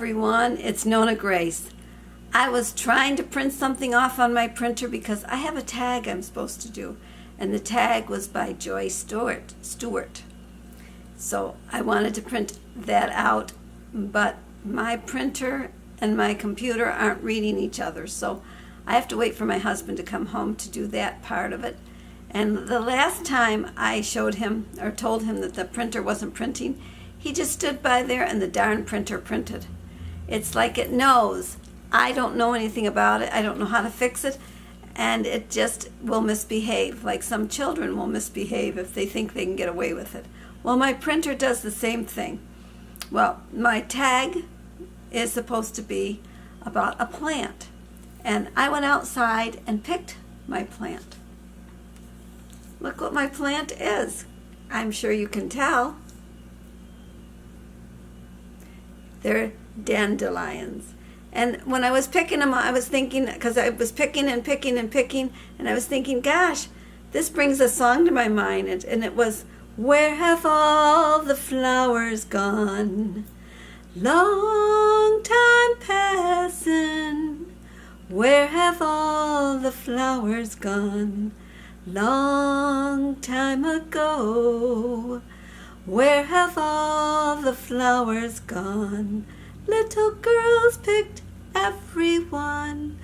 everyone, it's NonnaGrace. I was trying to print something off on my printer because I have a tag I'm supposed to do, and the tag was by Joy Steward. So I wanted to print that out, but my printer and my computer aren't reading each other, so I have to wait for my husband to come home to do that part of it. And the last time I showed him or told him that the printer wasn't printing, he just stood by there and the darn printer printed. It's like it knows I don't know anything about it, I don't know how to fix it, and it just will misbehave, like some children will misbehave if they think they can get away with it. Well, my printer does the same thing. Well, my tag is supposed to be about a plant, and I went outside and picked my plant. Look what my plant is. I'm sure you can tell. They're dandelions. And when I was picking them, I was thinking, because I was picking and picking and picking, and I was thinking, gosh, this brings a song to my mind, and it was, "Where have all the flowers gone? Long time passing. Where have all the flowers gone? Long time ago. Where have all the flowers gone? Little girls picked every one.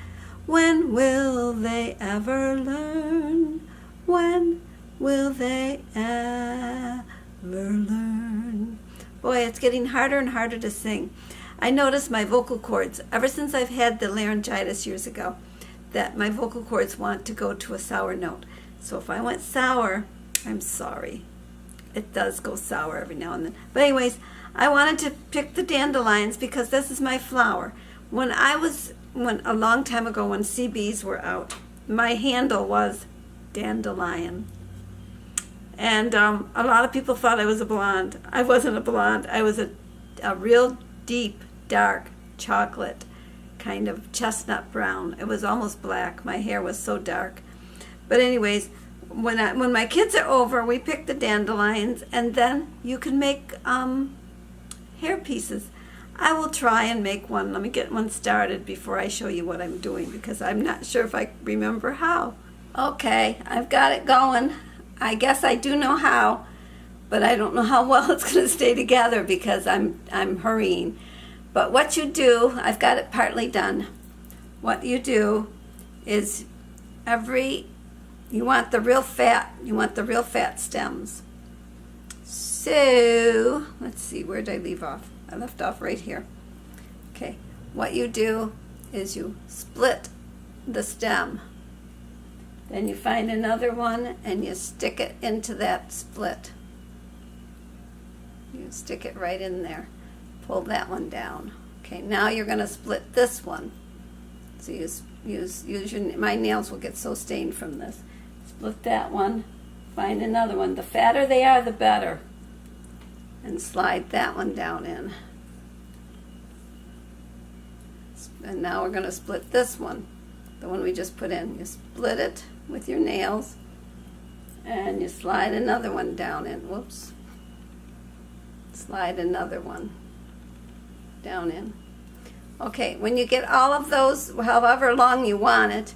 When will they ever learn? When will they ever learn?" Boy, it's getting harder and harder to sing. I noticed my vocal cords, ever since I've had the laryngitis years ago, that my vocal cords want to go to a sour note. So if I went sour, I'm sorry. It does go sour every now and then. But anyways, I wanted to pick the dandelions because this is my flower. When a long time ago when CBs were out, my handle was Dandelion. And a lot of people thought I was a blonde. I wasn't a blonde. I was a real deep, dark chocolate, kind of chestnut brown. It was almost black. My hair was so dark. But anyways, when my kids are over, we pick the dandelions, and then you can make hair pieces. I will try and make one. Let me get one started before I show you what I'm doing, because I'm not sure if I remember how. Okay, I've got it going. I guess I do know how, but I don't know how well it's going to stay together because I'm hurrying. But what you do, I've got it partly done. What you do is you want the real fat stems. So, let's see, where did I leave off? I left off right here. Okay, what you do is you split the stem. Then you find another one and you stick it into that split. You stick it right in there. Pull that one down. Okay, now you're going to split this one. So my nails will get so stained from this. Split that one. Find another one. The fatter they are, the better. And slide that one down in. And now we're going to split this one, the one we just put in. You split it with your nails, and you slide another one down in. Whoops. Slide another one down in. Okay, when you get all of those, however long you want it,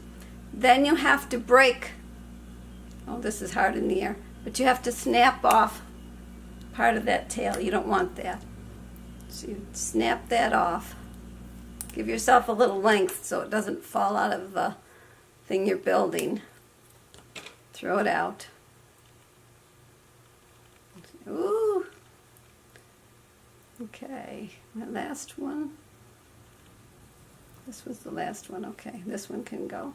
then you have to break. Oh, this is hard in the air. But you have to snap off part of that tail. You don't want that. So you snap that off. Give yourself a little length so it doesn't fall out of the thing you're building. Throw it out. Ooh. Okay, my last one. This was the last one. Okay, this one can go.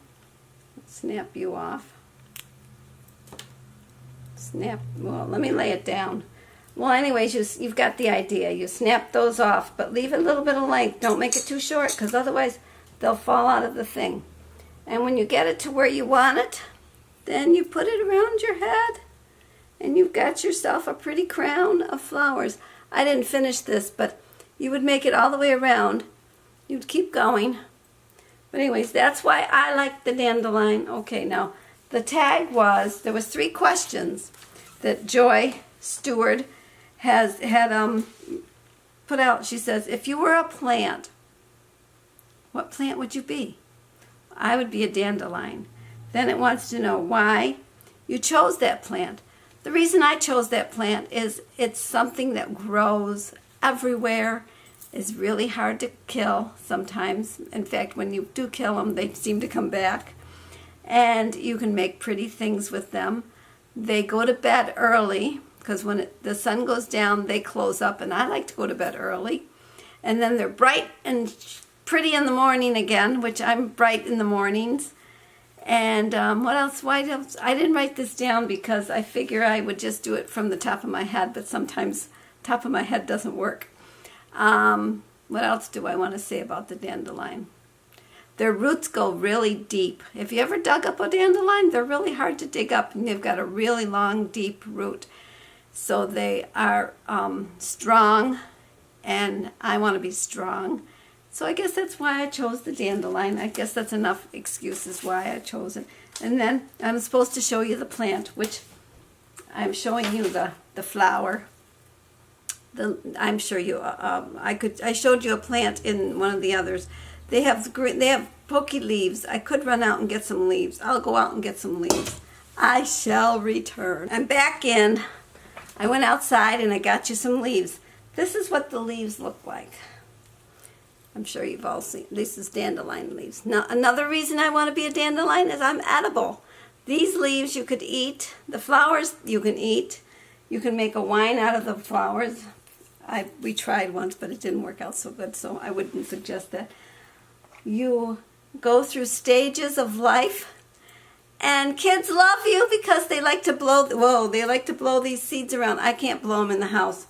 Snap you off. Snap, well, let me lay it down. Well, anyways, you've got the idea. You snap those off, but leave a little bit of length. Don't make it too short, because otherwise they'll fall out of the thing. And when you get it to where you want it, then you put it around your head, and you've got yourself a pretty crown of flowers. I didn't finish this, but you would make it all the way around. You'd keep going. But anyways, that's why I like the dandelion. Okay, now, the tag there was 3 questions that Joy Steward had put out, she says, if you were a plant, what plant would you be? I would be a dandelion. Then it wants to know why you chose that plant. The reason I chose that plant is it's something that grows everywhere, is really hard to kill sometimes. In fact, when you do kill them, they seem to come back. And you can make pretty things with them. They go to bed early, because when the sun goes down, they close up, and I like to go to bed early. And then they're bright and pretty in the morning again, which I'm bright in the mornings. And what else? Why else? I didn't write this down because I figure I would just do it from the top of my head, but sometimes top of my head doesn't work. What else do I want to say about the dandelion? Their roots go really deep. If you ever dug up a dandelion, they're really hard to dig up, and they've got a really long, deep root. So they are strong, and I want to be strong. So I guess that's why I chose the dandelion. I guess that's enough excuses why I chose it. And then I'm supposed to show you the plant, which I'm showing you the flower. I'm sure you. I showed you a plant in one of the others. They have pokey leaves. I could run out and get some leaves. I'll go out and get some leaves. I shall return. I'm back in. I went outside and I got you some leaves. This is what the leaves look like. I'm sure you've all seen. This is dandelion leaves. Now, another reason I want to be a dandelion is I'm edible. These leaves you could eat. The flowers you can eat. You can make a wine out of the flowers. We tried once, but it didn't work out so good, so I wouldn't suggest that. You go through stages of life, and kids love you because they like to they like to blow these seeds around. I can't blow them in the house.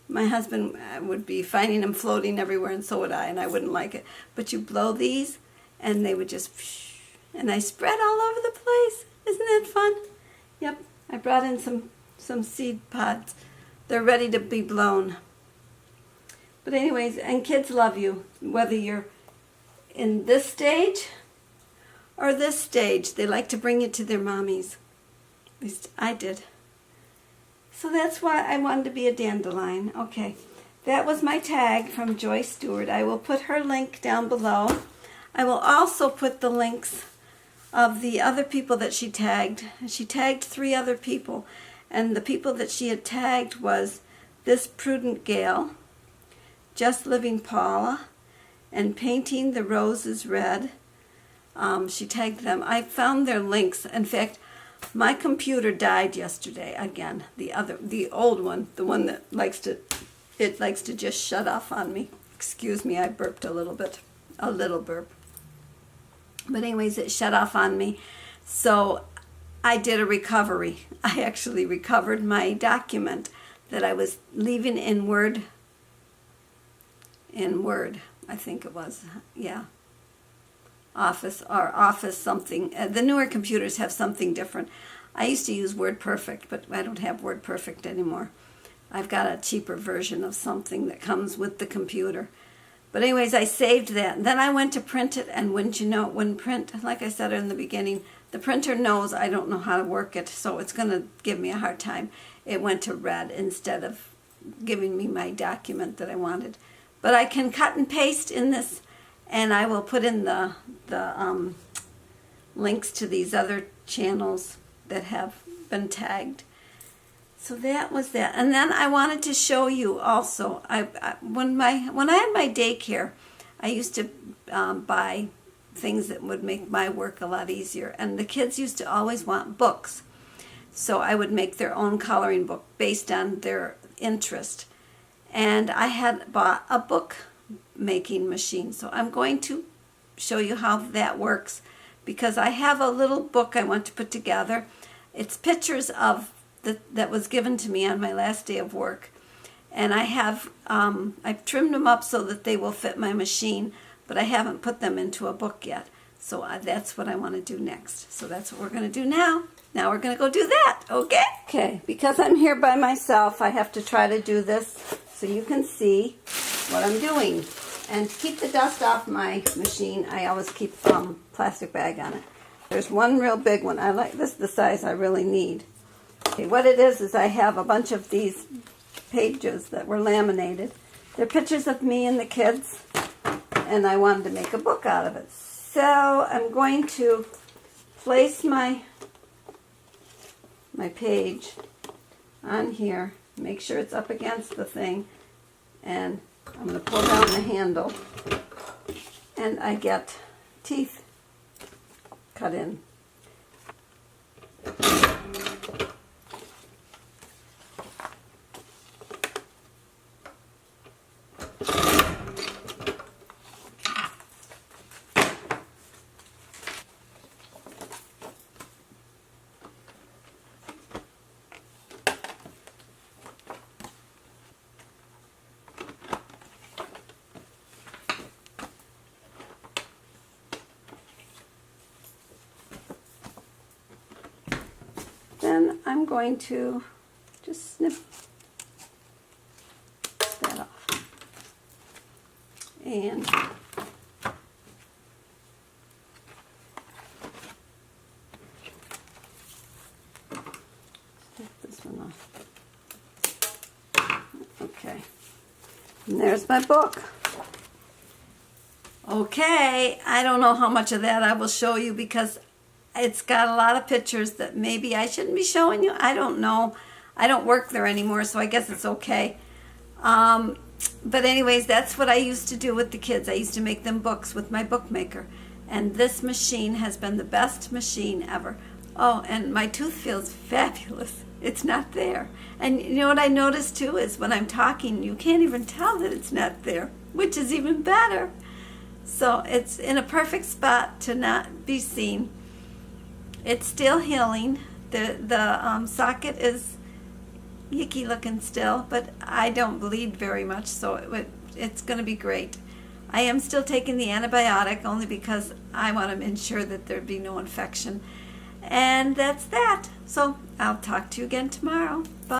My husband would be finding them floating everywhere, and so would I, and I wouldn't like it. But you blow these, and they would just, and I spread all over the place. Isn't that fun? Yep, I brought in some seed pods. They're ready to be blown. But anyways, and kids love you, whether you're in this stage or this stage. They like to bring you to their mommies. At least I did. So that's why I wanted to be a dandelion. Okay, that was my tag from Joy Steward. I will put her link down below. I will also put the links of the other people that she tagged. She tagged 3 other people, and the people that she had tagged was this Prudent Gal, Just Living Paula, and Painting the Roses Red. She tagged them. I found their links. In fact, my computer died yesterday again. The old one, the one that likes to just shut off on me. Excuse me, I burped a little bit, a little burp. But anyways, it shut off on me. So I did a recovery. I actually recovered my document that I was leaving in Word. I think it was, yeah. Office something. The newer computers have something different. I used to use WordPerfect, but I don't have WordPerfect anymore. I've got a cheaper version of something that comes with the computer. But anyways, I saved that. And then I went to print it, and wouldn't you know, it wouldn't print. Like I said in the beginning, the printer knows I don't know how to work it, so it's going to give me a hard time. It went to red instead of giving me my document that I wanted. But I can cut and paste in this, and I will put in the links to these other channels that have been tagged. So that was that. And then I wanted to show you also, when I had my daycare, I used to buy things that would make my work a lot easier. And the kids used to always want books. So I would make their own coloring book based on their interest. And I had bought a book making machine. So I'm going to show you how that works, because I have a little book I want to put together. It's pictures of that was given to me on my last day of work. And I have, I've trimmed them up so that they will fit my machine, but I haven't put them into a book yet. So that's what I want to do next. So that's what we're going to do now. Now we're going to go do that, okay? Okay, because I'm here by myself, I have to try to do this so you can see what I'm doing. And to keep the dust off my machine, I always keep a plastic bag on it. There's one real big one. I like this, the size I really need. Okay, what it is I have a bunch of these pages that were laminated They're pictures of me and the kids, and I wanted to make a book out of it. So I'm going to place my page on here, make sure it's up against the thing, and I'm going to pull down the handle, and I get teeth cut in. Then I'm going to just snip that off. And snip this one off. Okay. And there's my book. Okay, I don't know how much of that I will show you because it's got a lot of pictures that maybe I shouldn't be showing you. I don't know. I don't work there anymore, so I guess it's okay. But anyways, that's what I used to do with the kids. I used to make them books with my bookmaker. And this machine has been the best machine ever. Oh, and my tooth feels fabulous. It's not there. And you know what I noticed too is when I'm talking, you can't even tell that it's not there, which is even better. So it's in a perfect spot to not be seen. It's still healing. The socket is yicky looking still, but I don't bleed very much, so it's going to be great. I am still taking the antibiotic only because I want to ensure that there be no infection. And that's that. So I'll talk to you again tomorrow. Bye.